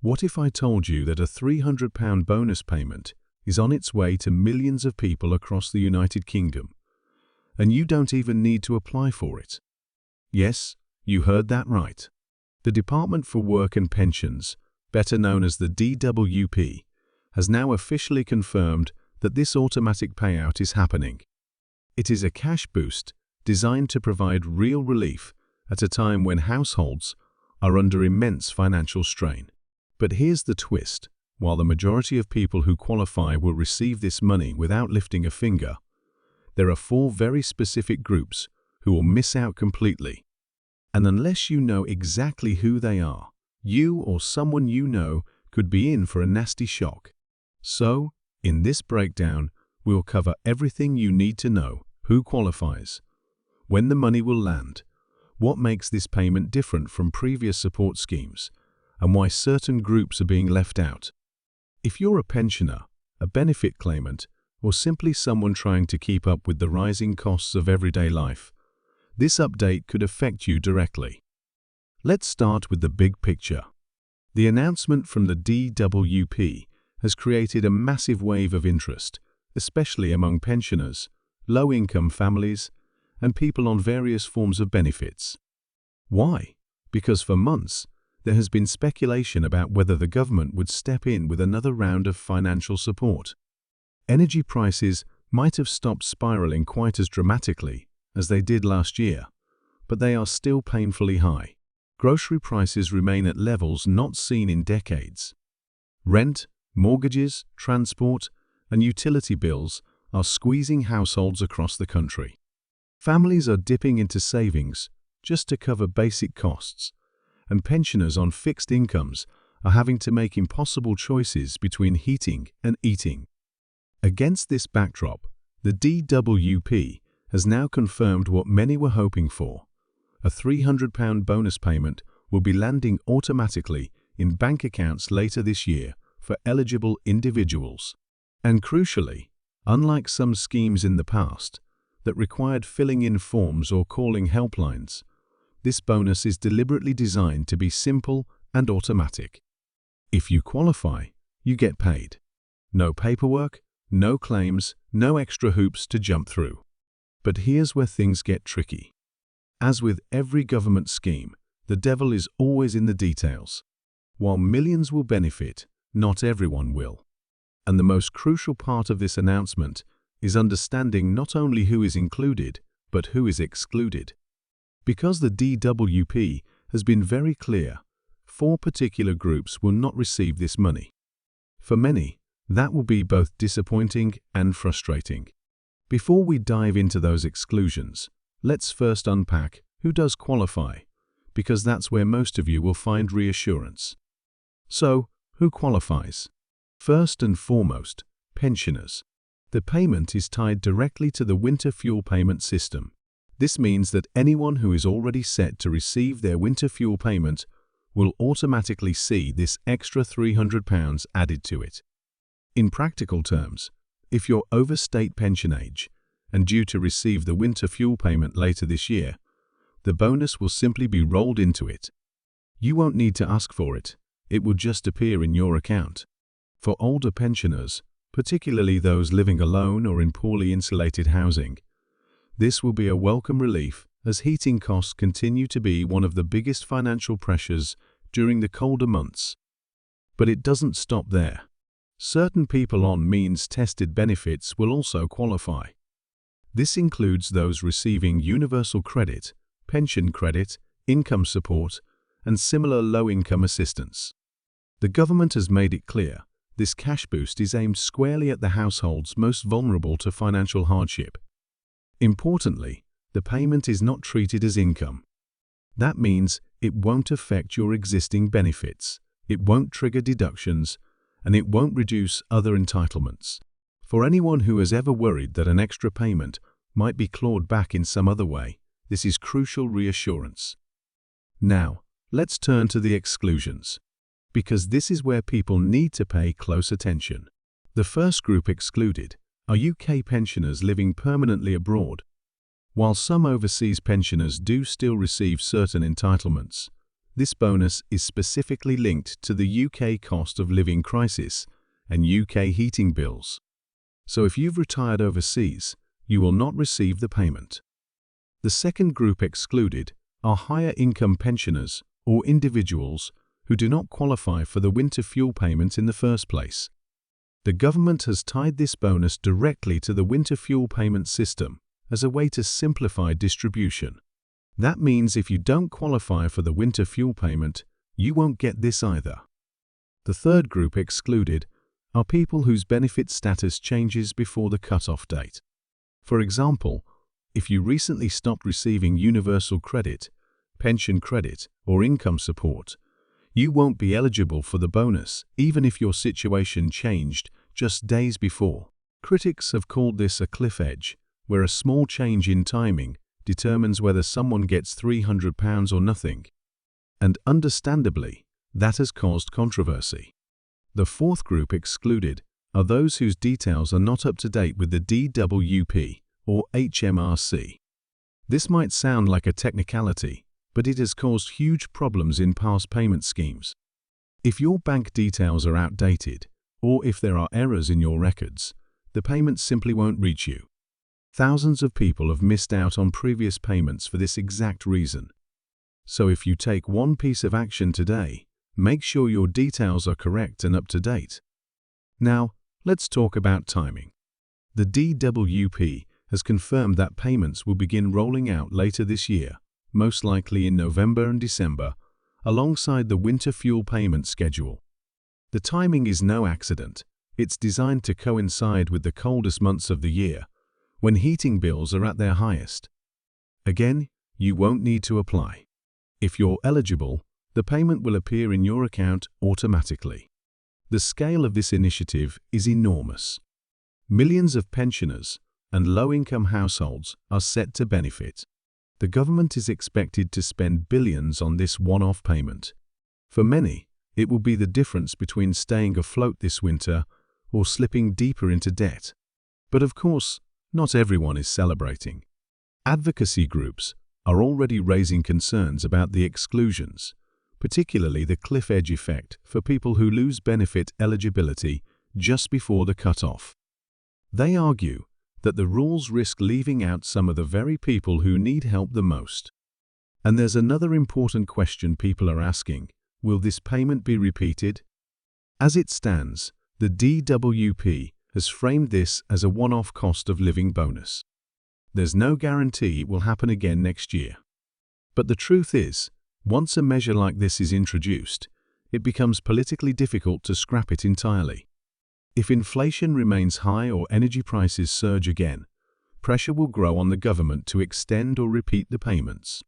What if I told you that a £300 bonus payment is on its way to millions of people across the United Kingdom, and you don't even need to apply for it? Yes, you heard that right. The Department for Work and Pensions, better known as the DWP, has now officially confirmed that this automatic payout is happening. It is a cash boost designed to provide real relief at a time when households are under immense financial strain. But here's the twist. While the majority of people who qualify will receive this money without lifting a finger, there are 4 very specific groups who will miss out completely. And unless you know exactly who they are, you or someone you know could be in for a nasty shock. So, in this breakdown, we'll cover everything you need to know: who qualifies, when the money will land, what makes this payment different from previous support schemes, and why certain groups are being left out. If you're a pensioner, a benefit claimant, or simply someone trying to keep up with the rising costs of everyday life, this update could affect you directly. Let's start with the big picture. The announcement from the DWP has created a massive wave of interest, especially among pensioners, low-income families, and people on various forms of benefits. Why? Because for months, there has been speculation about whether the government would step in with another round of financial support. Energy prices might have stopped spiraling quite as dramatically as they did last year, but they are still painfully high. Grocery prices remain at levels not seen in decades. Rent, mortgages, transport, and utility bills are squeezing households across the country. Families are dipping into savings just to cover basic costs, and pensioners on fixed incomes are having to make impossible choices between heating and eating. Against this backdrop, the DWP has now confirmed what many were hoping for. A £300 bonus payment will be landing automatically in bank accounts later this year for eligible individuals. And crucially, unlike some schemes in the past that required filling in forms or calling helplines, this bonus is deliberately designed to be simple and automatic. If you qualify, you get paid. No paperwork, no claims, no extra hoops to jump through. But here's where things get tricky. As with every government scheme, the devil is always in the details. While millions will benefit, not everyone will. And the most crucial part of this announcement is understanding not only who is included, but who is excluded. Because the DWP has been very clear, 4 particular groups will not receive this money. For many, that will be both disappointing and frustrating. Before we dive into those exclusions, let's first unpack who does qualify, because that's where most of you will find reassurance. So, who qualifies? First and foremost, pensioners. The payment is tied directly to the winter fuel payment system. This means that anyone who is already set to receive their winter fuel payment will automatically see this extra £300 added to it. In practical terms, if you're over state pension age and due to receive the winter fuel payment later this year, the bonus will simply be rolled into it. You won't need to ask for it. It will just appear in your account. For older pensioners, particularly those living alone or in poorly insulated housing, this will be a welcome relief as heating costs continue to be one of the biggest financial pressures during the colder months. But it doesn't stop there. Certain people on means-tested benefits will also qualify. This includes those receiving universal credit, pension credit, income support, and similar low-income assistance. The government has made it clear this cash boost is aimed squarely at the households most vulnerable to financial hardship. Importantly, the payment is not treated as income. That means it won't affect your existing benefits, it won't trigger deductions, and it won't reduce other entitlements. For anyone who has ever worried that an extra payment might be clawed back in some other way, this is crucial reassurance. Now, let's turn to the exclusions, because this is where people need to pay close attention. The first group excluded are UK pensioners living permanently abroad. While some overseas pensioners do still receive certain entitlements, This bonus is specifically linked to the UK cost of living crisis and UK heating bills. So if you've retired overseas, you will not receive the payment. The second group excluded are higher income pensioners or individuals who do not qualify for the winter fuel payment in the first place. The government has tied this bonus directly to the winter fuel payment system as a way to simplify distribution. That means if you don't qualify for the winter fuel payment, you won't get this either. The third group excluded are people whose benefit status changes before the cut-off date. For example, if you recently stopped receiving universal credit, pension credit, or income support, you won't be eligible for the bonus even if your situation changed just days before. Critics have called this a cliff edge, where a small change in timing determines whether someone gets £300 or nothing. And understandably, that has caused controversy. The fourth group excluded are those whose details are not up to date with the DWP or HMRC. This might sound like a technicality, but it has caused huge problems in past payment schemes. If your bank details are outdated, or if there are errors in your records, the payment simply won't reach you. Thousands of people have missed out on previous payments for this exact reason. So if you take one piece of action today, make sure your details are correct and up to date. Now, let's talk about timing. The DWP has confirmed that payments will begin rolling out later this year, most likely in November and December, alongside the winter fuel payment schedule. The timing is no accident. It's designed to coincide with the coldest months of the year, when heating bills are at their highest. Again, you won't need to apply. If you're eligible, the payment will appear in your account automatically. The scale of this initiative is enormous. Millions of pensioners and low-income households are set to benefit. The government is expected to spend billions on this one-off payment. For many, it will be the difference between staying afloat this winter or slipping deeper into debt. But of course, not everyone is celebrating. Advocacy groups are already raising concerns about the exclusions, particularly the cliff edge effect for people who lose benefit eligibility just before the cut-off. They argue that the rules risk leaving out some of the very people who need help the most. And there's another important question people are asking: will this payment be repeated? As it stands, the DWP has framed this as a one-off cost of living bonus. There's no guarantee it will happen again next year. But the truth is, once a measure like this is introduced, it becomes politically difficult to scrap it entirely. If inflation remains high or energy prices surge again, pressure will grow on the government to extend or repeat the payments.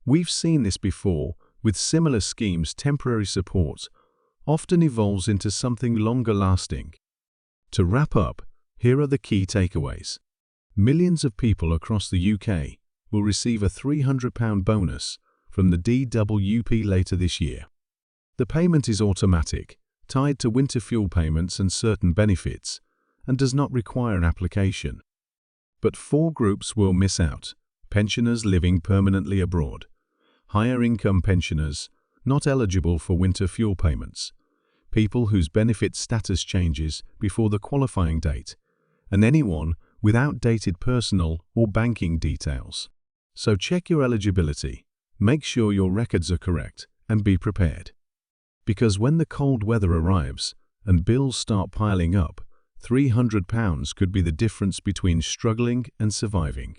We've seen this before with similar schemes. Temporary support often evolves into something longer-lasting. To wrap up, here are the key takeaways. Millions of people across the UK will receive a £300 bonus from the DWP later this year. The payment is automatic, tied to winter fuel payments and certain benefits, and does not require an application. But 4 groups will miss out: pensioners living permanently abroad, higher income pensioners not eligible for winter fuel payments, people whose benefit status changes before the qualifying date, and anyone with outdated personal or banking details. So check your eligibility, make sure your records are correct, and be prepared. Because when the cold weather arrives and bills start piling up, £300 could be the difference between struggling and surviving.